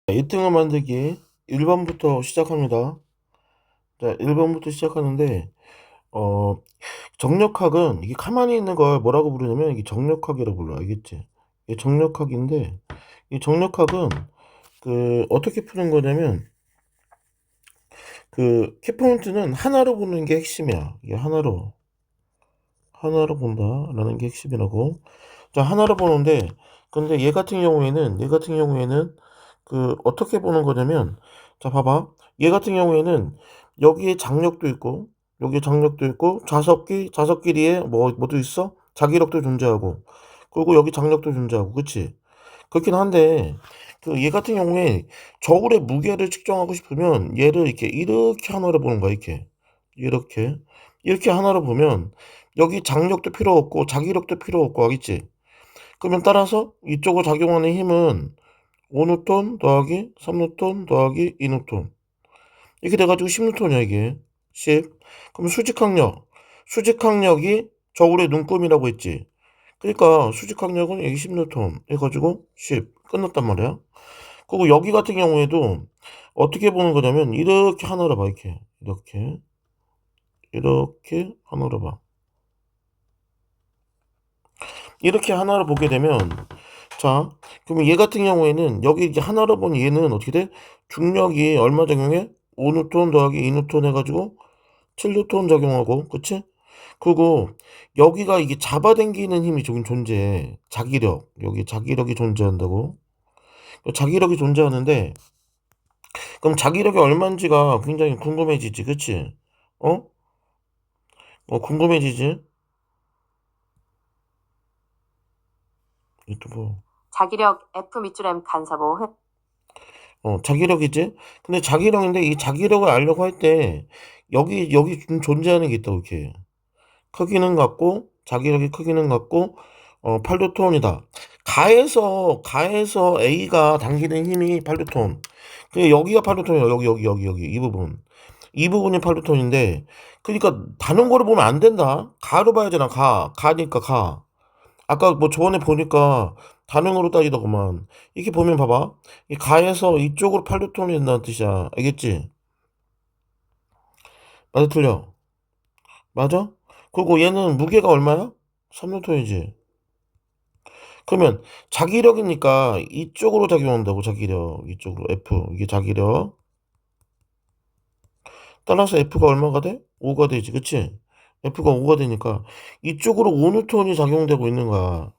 1등어 만들기 1번부터 시작합니다. 자, 1번부터 시작하는데, 어, 정력학은 이게 가만히 있는 걸 뭐라고 부르냐면 이게 정력학이라고 불러. 알겠지? 이게 정력학인데, 이 정력학은 어떻게 푸는 거냐면, 키포인트는 하나로 보는 게 핵심이야. 이게 하나로 본다라는 게 핵심이라고. 자, 하나로 보는데, 근데 얘 같은 경우에는 어떻게 보는 거냐면, 자, 봐봐. 얘 같은 경우에는 여기에 장력도 있고, 여기에 장력도 있고, 자석끼리에 뭐도 있어? 자기력도 존재하고, 그리고 여기 장력도 존재하고, 그치? 그렇긴 한데, 얘 같은 경우에 저울의 무게를 측정하고 싶으면 얘를 이렇게 하나로 보는 거야, 이렇게. 이렇게. 이렇게 하나로 보면 여기 장력도 필요 없고 자기력도 필요 없고 알겠지? 그러면 따라서 이쪽으로 작용하는 힘은 5뉴턴 더하기 3뉴턴 더하기 2뉴턴 이렇게 돼가지고 10뉴턴이야 이게 10. 그럼 수직항력이 저울의 눈금이라고 했지. 그러니까 수직항력은 여기 10뉴턴 해가지고 10 끝났단 말이야. 그리고 여기 같은 경우에도 어떻게 보는 거냐면 이렇게 하나로 봐. 이렇게 하나로 봐. 이렇게 하나로 보게 되면, 자, 그러면 얘 같은 경우에는 여기 이제 하나로 본 얘는 어떻게 돼? 중력이 얼마 적용해? 5뉴턴 더하기 2뉴턴 해가지고 7뉴턴 적용하고, 그치? 그리고 여기가 이게 잡아당기는 힘이 조금 존재해. 자기력. 여기 자기력이 존재한다고. 자기력이 존재하는데, 그럼 자기력이 얼마인지가 굉장히 궁금해지지, 그치? 어? 궁금해지지? 유튜브. 자기력 F 밑줄 M 간사보 자기력이지? 근데 자기력인데 이 자기력을 알려고 할 때 여기 좀 존재하는 게 있다고 이렇게. 크기는 같고 자기력이 크기는 같고 8뉴턴이다. 가에서 A가 당기는 힘이 8뉴턴. 근데 여기가 8뉴턴이야. 여기 이 부분. 이 부분이 8뉴턴인데 그러니까 다른 거를 보면 안 된다. 가로 봐야 되나? 가니까 가. 아까 뭐 저번에 보니까 단응으로 따지더구만. 이렇게 보면 봐봐. 이 가에서 이쪽으로 팔루톤이 된다는 뜻이야. 알겠지? 맞아, 틀려? 맞아? 그리고 얘는 무게가 얼마야? 3뉴턴이지. 그러면 자기력이니까 이쪽으로 작용한다고, 자기력. 이쪽으로. F. 이게 자기력. 따라서 F가 얼마가 돼? 5가 되지. 그치? F가 5가 되니까 이쪽으로 5뉴턴이 작용되고 있는 거야.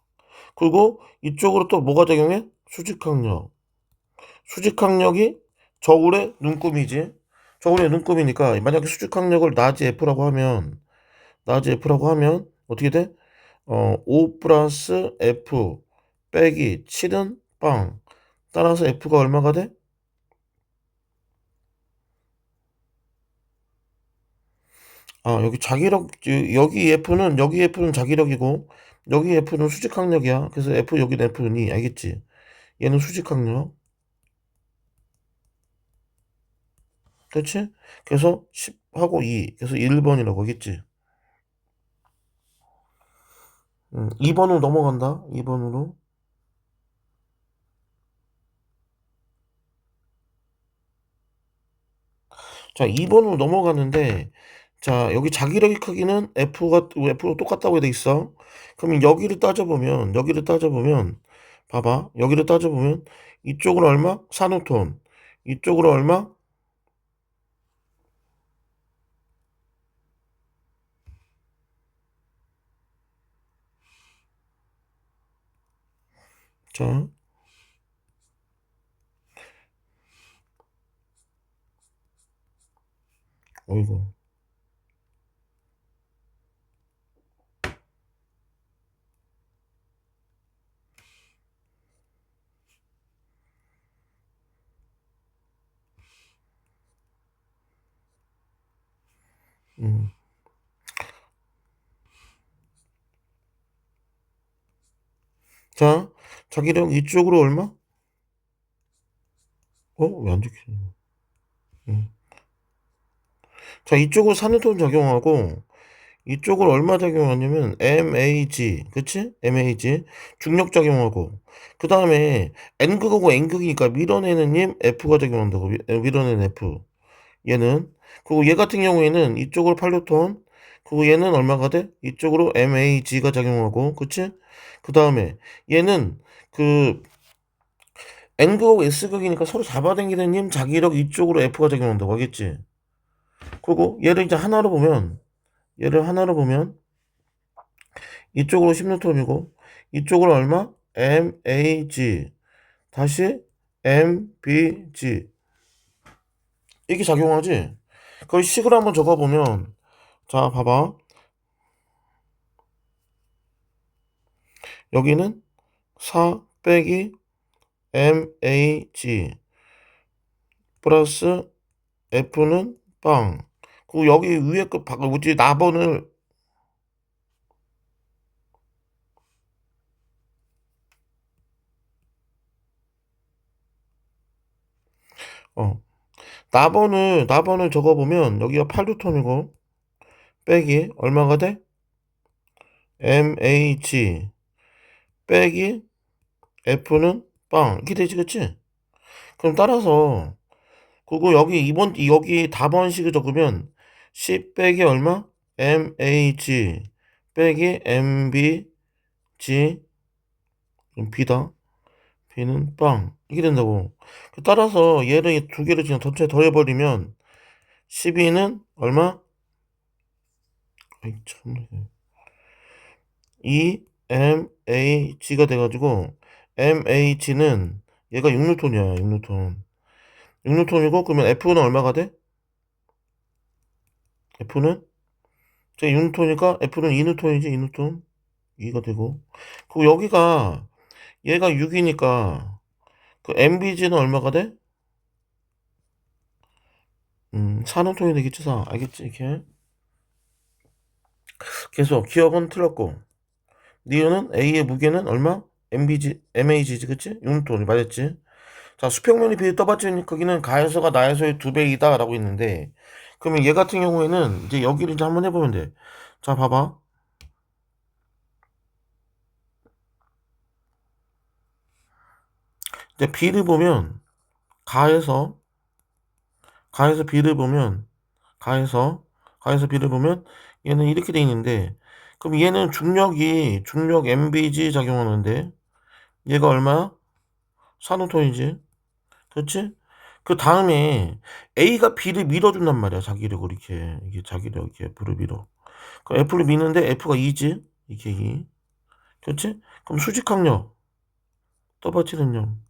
그리고 이쪽으로 또 뭐가 작용해? 수직항력. 수직항력이 저울의 눈금이지. 저울의 눈금이니까 만약에 수직항력을 나지 F라고 하면 어떻게 돼? 5 플러스 F 빼기 7은 빵. 따라서 F가 얼마가 돼? 여기 자기력, 여기 F는 자기력이고, 여기 F는 수직항력이야. 그래서 F, 여기 F는 2. 알겠지? 얘는 수직항력. 그렇지? 그래서 10하고 2. 그래서 1번이라고 하겠지? 2번으로 넘어간다. 2번으로. 자, 2번으로 넘어가는데, 자, 여기 자기력의 크기는 F로 똑같다고 돼 있어. 그러면 여기를 따져보면, 봐봐. 여기를 따져보면, 이쪽으로 얼마? 4뉴턴. 이쪽으로 얼마? 자, 어이구. 음. 자, 자기력 이쪽으로 얼마? 왜 안 적혀있네 음. 자, 이쪽으로 4뉴턴 적용하고, 이쪽을 얼마 작용하냐면 MAG, 그치? MAG 중력 작용하고 그 다음에 N극하고 N극이니까 밀어내는 힘 F가 작용한다고. 밀어내는 F 얘는. 그리고 얘 같은 경우에는 이쪽으로 8뉴턴, 그리고 얘는 얼마가 돼? 이쪽으로 MAG가 작용하고, 그치? 그 다음에 얘는 그 N극하고 S극이니까 서로 잡아당기는 힘 자기력 이쪽으로 F가 작용한다고 하겠지? 그리고 얘를 이제 하나로 보면, 얘를 하나로 보면 이쪽으로 10뉴턴이고 이쪽으로 얼마? MAG 다시 MBG 이게 작용하지? 거기 식을 한번 적어보면, 자 봐봐, 여기는 4 빼기 MAG 플러스 F는 빵. 그리고 여기 위에 거 뭐지 나번을 어 나번을 적어보면 여기가 8뉴턴이고 빼기 얼마가 돼? MAG 빼기 F는 빵 이렇게 되지, 그치? 그럼 따라서 그리고 여기 답원식을 적으면 10 빼기 얼마? MAG 빼기 MBG B다. B는 빵 이게 된다고. 따라서 얘를 두 개를 그냥 전체 더해버리면 12는 얼마? 아이 참 2MAG가 돼가지고 MH는 얘가 6뉴턴이야. 6뉴턴이고 그러면 F는 얼마가 돼? F는 제 6뉴턴이니까 F는 2뉴턴이지. 2뉴턴 2가 되고 그리고 여기가 얘가 6이니까 그 MBG는 얼마가 돼? 4뉴턴이 되겠지. 4 알겠지? 이렇게 계속 기억은 틀렸고 니은은 A의 무게는 얼마? MAG지, 그치? 6뉴턴이 맞았지? 자, 수평면이 비례 떠받치니 거기는 가해서가 나해서의 2배이다 라고 있는데 그러면 얘 같은 경우에는 이제 여기를 이제 한번 해보면 돼. 자, 봐봐. 이제 B를 보면 가해서 B를 보면 가해서 B를 보면 얘는 이렇게 돼 있는데 그럼 얘는 중력 MBG 작용하는데 얘가 얼마야? 4뉴턴이지. 그렇지? 그 다음에 A가 B를 밀어준단 말이야. 자기력을 이렇게. 이게 자기력 이렇게 F를 밀어. 그럼 F를 미는데 F가 2지. 이게 2. 그렇지? 그럼 수직항력. 떠받치는 점.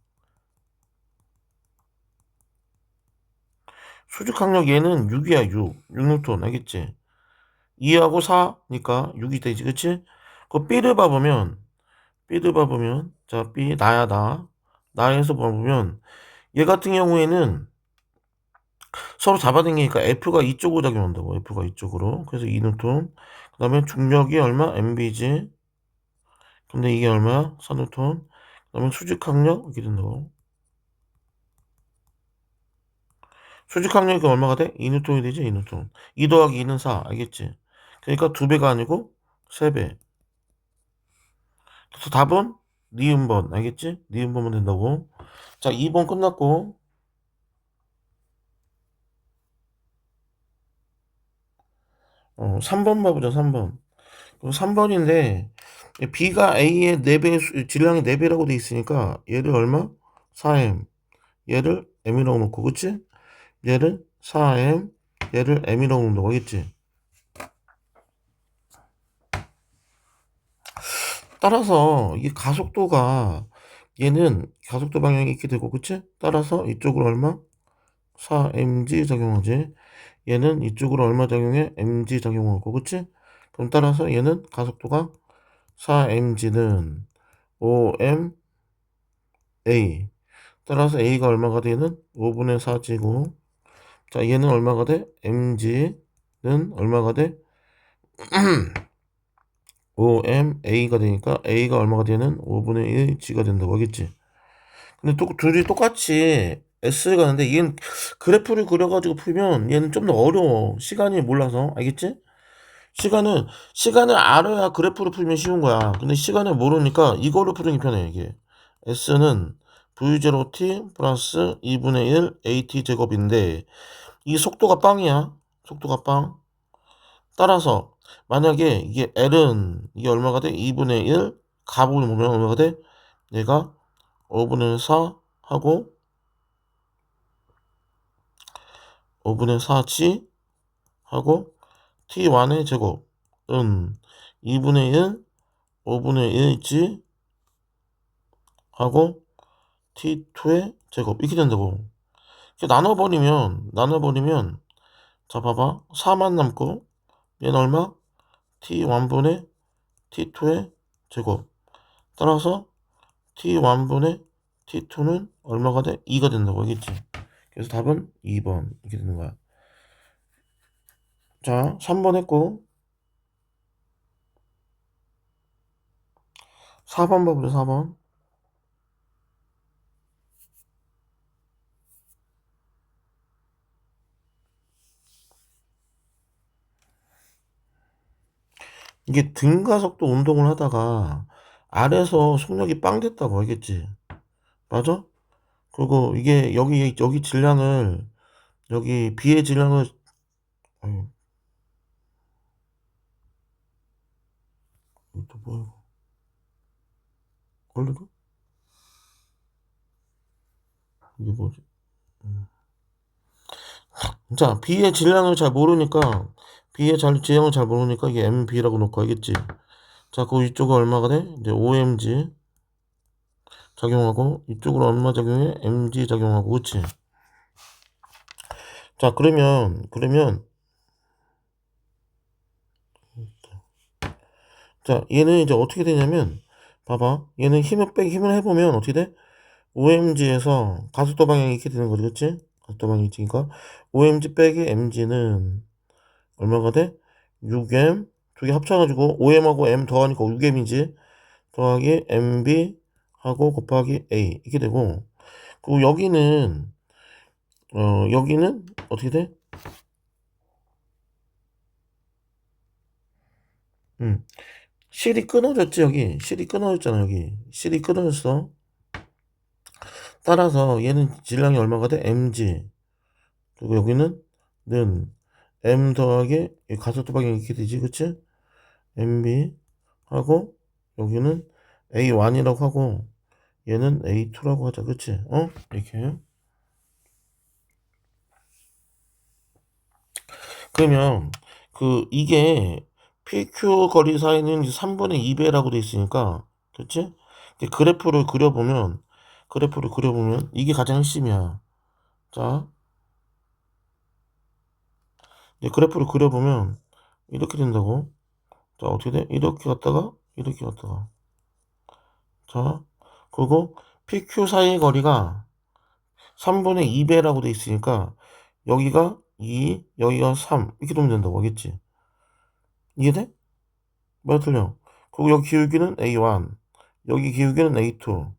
수직항력 얘는 6이야. 6. 6뉴턴. 알겠지? 2하고 4니까 6이 되지. 그치? 그 B를 봐보면 자 B 나야 나. 나에서 봐보면 얘 같은 경우에는 서로 잡아당기니까 F가 이쪽으로 작용한다고. F가 이쪽으로. 그래서 2뉴턴. 그 다음에 중력이 얼마? MB지. 근데 이게 얼마야? 4뉴턴. 그 다음에 수직항력 이렇게 된다고. 수직항력이 얼마가 돼? 2뉴턴이 되지. 2뉴턴. 2 더하기 2는 4. 알겠지? 그러니까 2배가 아니고 3배. 그래서 답은 니은번. 알겠지? 니은번만 된다고. 자, 2번 끝났고 3번 봐보자. 3번. 3번인데 B가 A의 4배 질량이 4배라고 돼 있으니까 얘를 얼마? 4M. 얘를 M이라고 놓고, 그치? 얘를 4M, 얘를 M이라고 놓는다고 하겠지? 따라서 이 가속도가 얘는 가속도 방향이 이렇게 되고, 그치? 따라서 이쪽으로 얼마? 4mg 작용하지. 얘는 이쪽으로 얼마 작용해? mg 작용하고, 그치? 그럼 따라서 얘는 가속도가 4mg는 5ma. 따라서 a가 얼마가 되는? 5분의 4지고. 자, 얘는 얼마가 돼? mg는 얼마가 돼? 5ma가 되니까 a가 얼마가 되는? 5분의 1g가 된다고 하겠지. 근데 또 둘이 똑같이 S를 가는데 얘는 그래프를 그려가지고 풀면 얘는 좀 더 어려워. 시간이 몰라서. 알겠지? 시간을 알아야 그래프를 풀면 쉬운 거야. 근데 시간을 모르니까 이걸로 푸는 게 편해, 이게. S는 V0t 플러스 2분의 1 AT 제곱인데, 이 속도가 빵이야. 속도가 빵. 따라서, 만약에 이게 L은, 이게 얼마가 돼? 2분의 1, 값을 보면 얼마가 돼? 얘가 5분의 4 하고, 5분의 4지 하고, T1의 제곱은 2분의 1, 5분의 1지 하고 T2의 제곱 이렇게 된다고. 이렇게 나눠버리면 자 봐봐 4만 남고 얘는 얼마? T1분의 T2의 제곱 따라서 T1분의 T2는 얼마가 돼? 2가 된다고 알겠지? 그래서 답은 2번 이렇게 되는 거야. 자 3번 했고 4번 봐보자. 4번. 이게 등가속도 운동을 하다가 아래서 속력이 빵 됐다고 알겠지? 맞아? 그리고 이게 여기 질량을 여기 B의 질량을 아유, 이거 또 뭐야 이거 걸리고? 이게 뭐지? 자 B의 질량을 잘 모르니까 질량을 잘 모르니까 이게 MB라고 놓고 알겠지? 자 그 이쪽은 얼마가 돼? 이제 OMG 작용하고 이쪽으로 얼마 작용해? MG 작용하고 그치? 자 그러면 자 얘는 이제 어떻게 되냐면 봐봐 얘는 힘을 해보면 어떻게 돼? OMG에서 가속도 방향이 이렇게 되는 거지 그치? 가속도 방향이 있으니까 OMG 빼기 MG는 얼마가 돼? 6M 두 개 합쳐가지고 5M하고 M 더하니까 6M이지 더하기 MB 하고 곱하기 A 이렇게 되고 그리고 여기는 어떻게 돼? 실이 끊어졌지 여기 실이 끊어졌잖아 여기 실이 끊어졌어 따라서 얘는 질량이 얼마가 돼? mg 그리고 여기는 는 m 더하기 가속도 방향이 이렇게 되지 그치? mb 하고 여기는 a1이라고 하고 얘는 a2라고 하자 그치? 이렇게 그러면 이게 PQ 거리 사이는 3분의 2배라고 돼 있으니까 그치? 이제 그래프를 그려보면 이게 가장 핵심이야. 자, 이제 그래프를 그려보면 이렇게 된다고. 자, 어떻게 돼? 이렇게 갔다가. 자, 그리고 PQ 사이의 거리가 3분의 2배라고 돼 있으니까 여기가 2, 여기가 3 이렇게 되면 된다고 알겠지? 이해돼? 말 틀려. 그리고 여기 기울기는 A1, 여기 기울기는 A2.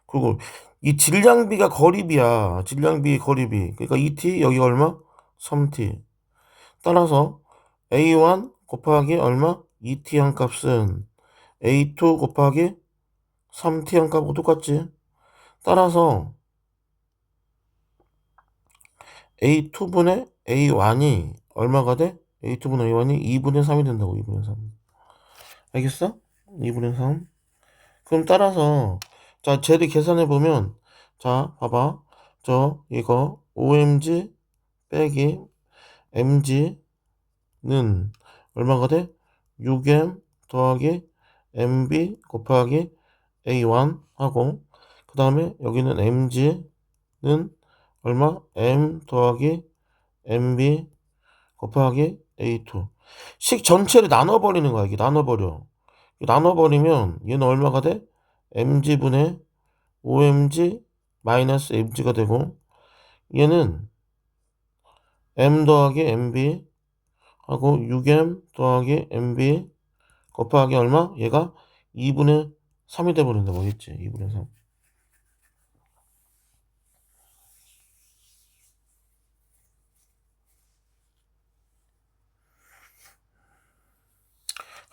그리고 이 질량비가 거리비야. 질량비 거리비. 그러니까 2t 여기 얼마? 3t. 따라서 A1 곱하기 얼마? 2t 한 값은 A2 곱하기 3t 한 값하고 똑같지. 따라서 A2분의 A1이 얼마가 돼? A2분의 A1이 2분의 3이 된다고. 2분의 3. 알겠어? 2분의 3. 그럼 따라서 자 쟤를 계산해 보면 자 봐봐 이거 OMG 빼기 MG는 얼마가 돼? 6M 더하기 MB 곱하기 A1 하고 그 다음에 여기는 MG는 얼마? M 더하기 MB 곱하기 A2 식 전체를 나눠버리는 거야. 이게 나눠버리면 얘는 얼마가 돼? mg분의 omg 마이너스 mg가 되고 얘는 m 더하기 mb 하고 6m 더하기 mb 곱하기 얼마? 얘가 2분의 3이 돼버린다고 했지. 2분의 3.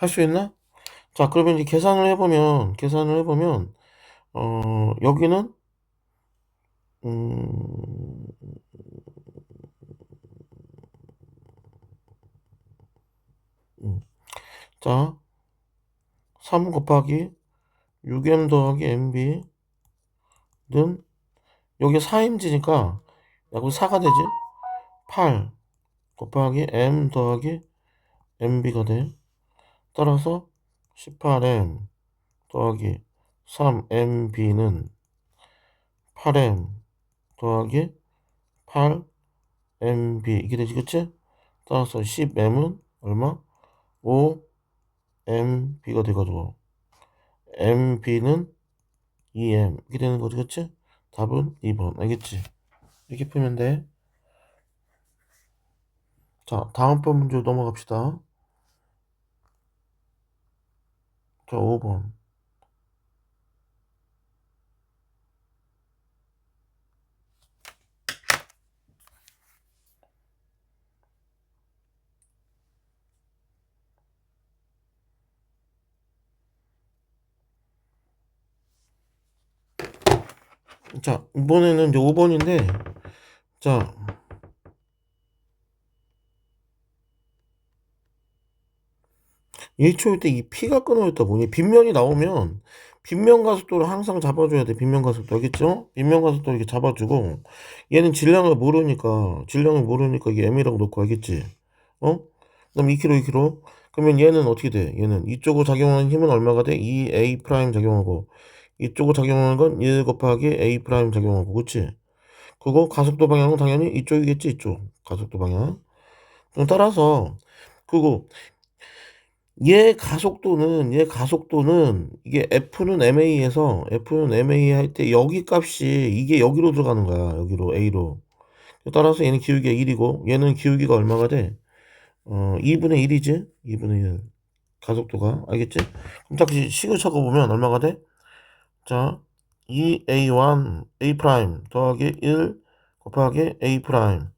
할 수 있나? 자, 그러면 이제 계산을 해보면, 여기는, 음, 자, 3 곱하기 6m 더하기 mb 는, 여기 4mg니까, 여기 4가 되지? 8 곱하기 m 더하기 mb가 돼. 따라서 18m 더하기 3mb는 8m 더하기 8mb 이게 되지, 그치? 따라서 10m은 얼마? 5mb가 돼가지고 mb는 2m 이렇게 되는 거지, 그치? 답은 2번. 알겠지? 이렇게 풀면 돼. 자, 다음번 문제 넘어갑시다. 자, 5번. 자, 이번에는 이제 5번인데, 자, 일초일 때 이 P가 끊어졌다 보니 빗면이 나오면 빗면 가속도를 항상 잡아줘야 돼. 빗면 가속도 알겠죠? 빗면 가속도 이렇게 잡아주고 얘는 질량을 모르니까 이게 M이라고 놓고 알겠지? 그럼 2kg 2kg 그러면 얘는 어떻게 돼? 얘는 이쪽으로 작용하는 힘은 얼마가 돼? 2A 프라임 작용하고 이쪽으로 작용하는 건 1 곱하기 A 프라임 작용하고 그치? 그거 가속도 방향은 당연히 이쪽이겠지. 이쪽 가속도 방향. 그럼 따라서 그거 얘 가속도는 이게 F는 MA에서 할 때 여기 값이 이게 여기로 들어가는 거야. 여기로 A로. 따라서 얘는 기울기가 1이고 얘는 기울기가 얼마가 돼? 2분의 1이지? 2분의 1 가속도가 알겠지? 그럼 딱 식을 적어보면 얼마가 돼? 자 2A1 A 프라임 더하기 1 곱하기 A 프라임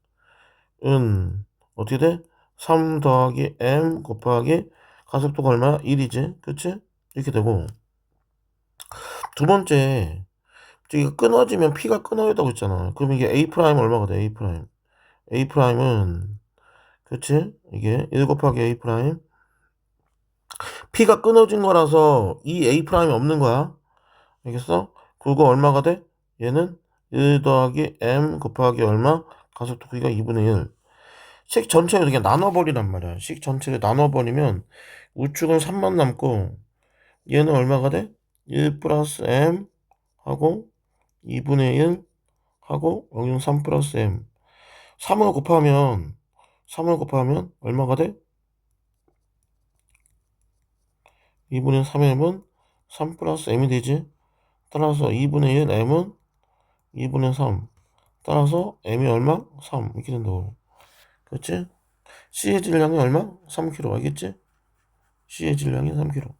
은 어떻게 돼? 3 더하기 M 곱하기 가속도가 얼마야? 1이지? 그치? 이렇게 되고 두 번째 이거 끊어지면 P가 끊어졌다고 했잖아. 그럼 이게 A 프라임 얼마가 돼? A 프라임 A 프라임은 그치? 이게 1 곱하기 A 프라임 P가 끊어진 거라서 이 A 프라임이 없는 거야. 알겠어? 그거 얼마가 돼? 얘는 1 더하기 M 곱하기 얼마? 가속도 크기가 2분의 1 식 전체를 그냥 나눠버리란 말이야. 식 전체를 나눠버리면 우측은 3만 남고 얘는 얼마가 돼? 1 플러스 m 하고 2분의 1 하고 여기는 3 플러스 m 3을 곱하면 얼마가 돼? 2분의 3m은 3 플러스 m이 되지. 따라서 2분의 1 m은 2분의 3 따라서 m이 얼마? 3 이렇게 된다고. 그렇지? C의 질량이 얼마? 3kg 알겠지? C의 질량이 3kg.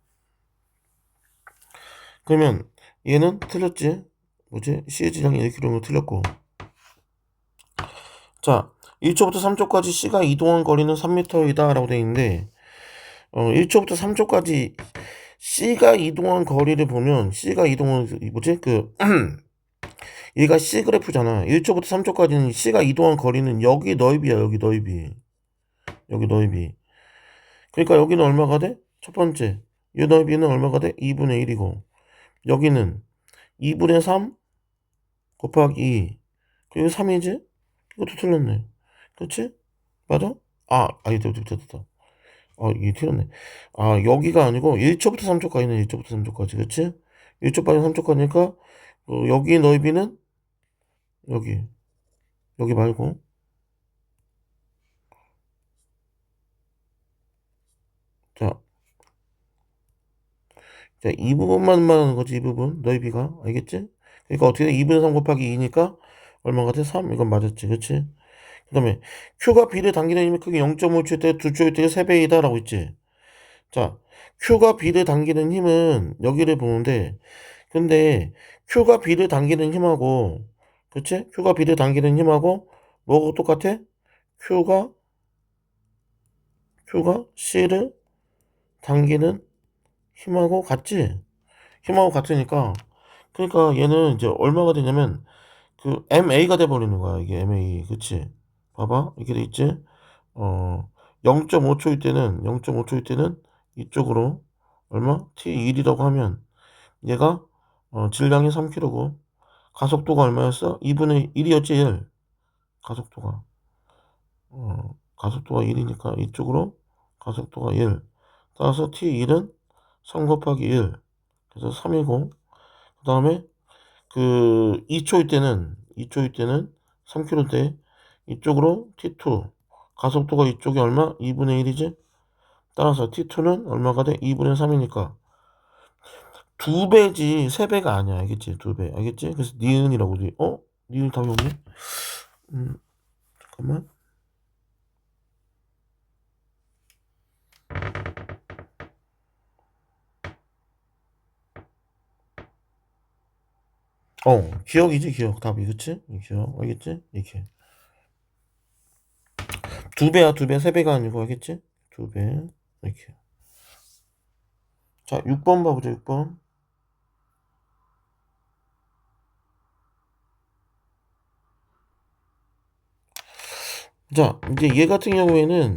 그러면 얘는 틀렸지? 뭐지? C의 질량이 1kg면 틀렸고. 자, 1초부터 3초까지 C가 이동한 거리는 3m이다 라고 되어 있는데 1초부터 3초까지 C가 이동한 거리를 보면 C가 이동한 뭐지? 얘가 C 그래프잖아. 1초부터 3초까지는 C가 이동한 거리는 여기 너비야. 여기 너비. 여기 너비. 그러니까 여기는 얼마가 돼? 첫 번째. 이 너비는 얼마가 돼? 2분의 1이고 여기는 2분의 3 곱하기 2 그리고 3이지? 이것도 틀렸네. 그치? 맞아? 아니, 됐다. 이게 틀렸네. 여기가 아니고 1초부터 3초까지는 1초부터 3초까지. 그치? 1초까지 3초까지니까 여기 너비는 여기. 여기 말고. 자, 이 부분만 말하는 거지. 이 부분. 너비가. 알겠지? 그러니까 어떻게 돼? 2분의 3 곱하기 2니까 얼마가 돼? 3. 이건 맞았지. 그치? 그 다음에 Q가 B를 당기는 힘의 크기 0.5초일 때 두 쪽일 때 3배이다 라고 했지. 자, Q가 B를 당기는 힘은 여기를 보는데 근데 Q가 B를 당기는 힘하고 그치? Q가 B를 당기는 힘하고 뭐가 똑같아? Q가 C를 단기는 힘하고 같지? 힘하고 같으니까, 그러니까 얘는 이제 얼마가 되냐면 그 MA가 돼버리는 거야. 이게 MA. 그치? 봐봐. 이렇게 돼 있지? 0.5초일 때는, 0.5초일 때는 이쪽으로 얼마? T1이라고 하면 얘가 질량이 3kg고 가속도가 얼마였어? 2분의 1이었지, 1. 가속도가. 가속도가 1이니까 이쪽으로 가속도가 1. 따라서 T1은 3 곱하기 1. 그래서 3이고, 그 다음에 그 2초일 때는 3km대 이쪽으로 T2 가속도가 이쪽이 얼마? 2분의 1이지? 따라서 T2는 얼마가 돼? 2분의 3이니까 2배지 3배가 아니야. 알겠지? 2배. 알겠지? 그래서 니은이라고 돼. 니은 답이 없네? 잠깐만. 기억이지, 기억. 답이. 그치? 이 기억. 알겠지? 이렇게. 2배야, 2배. 3배가 아니고, 알겠지? 2배. 이렇게. 자, 6번 봐보자, 6번. 자, 이제 얘 같은 경우에는,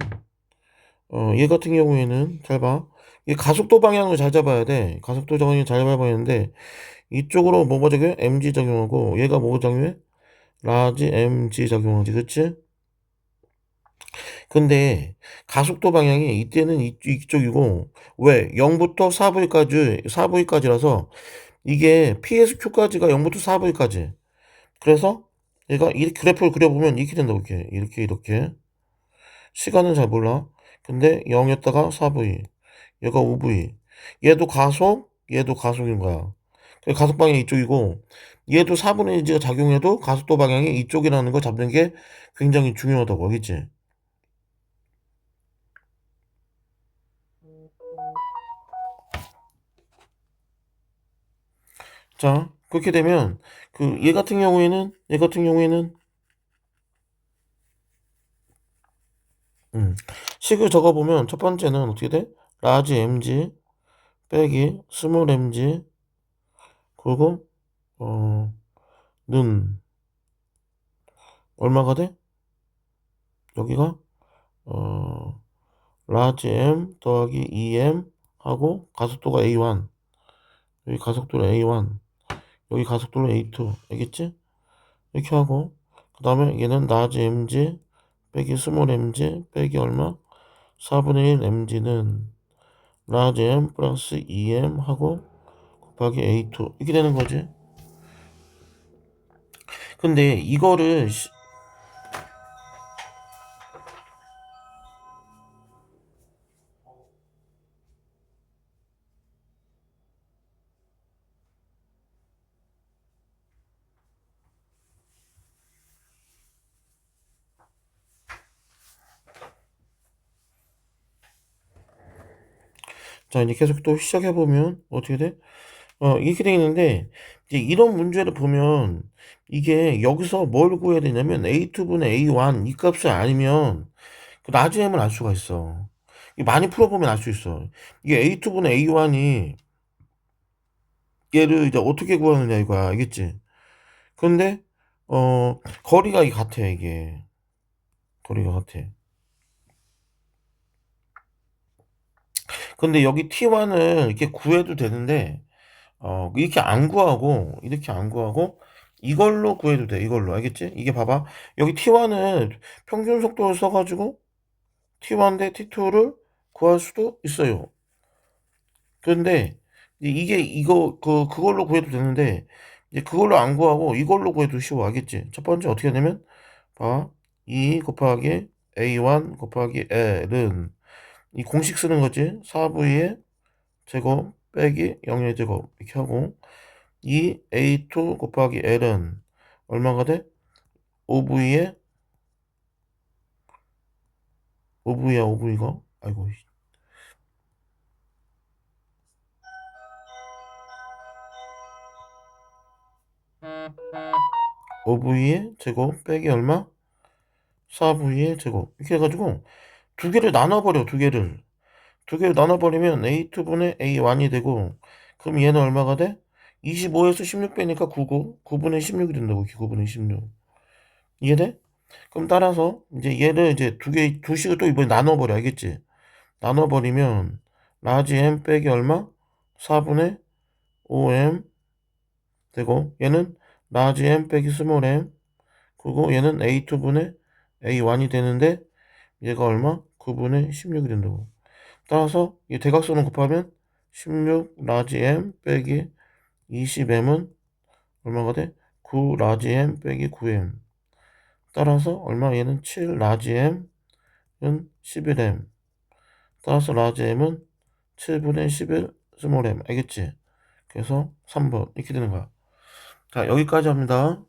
잘 봐. 얘 가속도 방향을 잘 잡아야 돼. 가속도 방향 잘 잡아야 되는데, 이쪽으로 뭐가 적용해? MG 적용하고, 얘가 뭐 적용해? 라지 MG 적용하지, 그치? 근데, 가속도 방향이 이때는 이쪽이고, 왜? 0부터 4V까지라서, 이게 PSQ까지가 0부터 4V까지. 그래서, 얘가 이 그래프를 그려보면 이렇게 된다고, 이렇게. 이렇게. 시간은 잘 몰라. 근데 0이었다가 4V. 얘가 5V. 얘도 가속인 거야. 가속 방향이 이쪽이고, 얘도 4분의 1가 작용해도 가속도 방향이 이쪽이라는 걸 잡는 게 굉장히 중요하다고, 알겠지? 자, 그렇게 되면, 얘 같은 경우에는, 식을 적어보면 첫 번째는 어떻게 돼? 라지 mg 빼기 스몰 mg, 그리고, 는, 얼마가 돼? 여기가, 어, 라지 m 더하기 2m 하고 가속도가 a1, 여기 가속도는 a1, 여기 가속도는 a2. 알겠지? 이렇게 하고, 그 다음에 얘는 라지 mg 빼기 스몰 mg 빼기 얼마? 4분의 1 mg는 라지 m 플러스 2m 하고 곱하기 a2 이렇게 되는 거지. 근데 이거를 자, 이제 계속 또 시작해보면 어떻게 돼? 이렇게 돼 있는데, 이제 이런 문제를 보면, 이게 여기서 뭘 구해야 되냐면, A2분의 A1 이 값을 아니면, 그 나중에 알 수가 있어. 이게 많이 풀어보면 알 수 있어. 이게 A2분의 A1이, 얘를 이제 어떻게 구하느냐 이거야. 알겠지? 근데, 거리가 이게 같아, 이게. 거리가 같아. 근데 여기 T1을 이렇게 구해도 되는데, 이렇게 안 구하고, 이걸로 구해도 돼, 이걸로. 알겠지? 이게 봐봐. 여기 T1은 평균 속도를 써가지고, T1 대 T2를 구할 수도 있어요. 그런데, 그걸로 구해도 되는데, 이제 그걸로 안 구하고, 이걸로 구해도 쉬워. 알겠지? 첫 번째 어떻게 하냐면, 봐. 2 곱하기 A1 곱하기 L은, 이 공식 쓰는 거지. 4V의 제곱 빼기 0의 제곱. 이렇게 하고, 이 A2 곱하기 L은 얼마가 돼? 5V에 5V야 5V가? 아이고, 5V의 제곱 빼기 얼마? 4V의 제곱. 이렇게 해가지고 두 개를 나눠버려. 두 개를 두 개를 나눠버리면 A2분의 A1이 되고, 그럼 얘는 얼마가 돼? 25에서 16 빼니까 9고 9분의 16이 된다고. 9분의 16. 이해돼? 그럼 따라서 이제 얘를 이제 두 식을 또 이번에 나눠버려. 알겠지? 나눠버리면 라지 m 빼기 얼마? 4분의 5m 되고, 얘는 라지 m 빼기 스몰 m, 그리고 얘는 A2분의 A1이 되는데, 얘가 얼마? 9분의 16이 된다고. 따라서 이 대각선을 곱하면 16 라지 m 빼기 20m은 얼마가 돼? 9 라지 m 빼기 9m. 따라서 얼마? 얘는 7 라지 m은 11m. 따라서 라지 m은 7분의 11 스몰 m. 알겠지? 그래서 3번 이렇게 되는 거야. 자, 여기까지 합니다.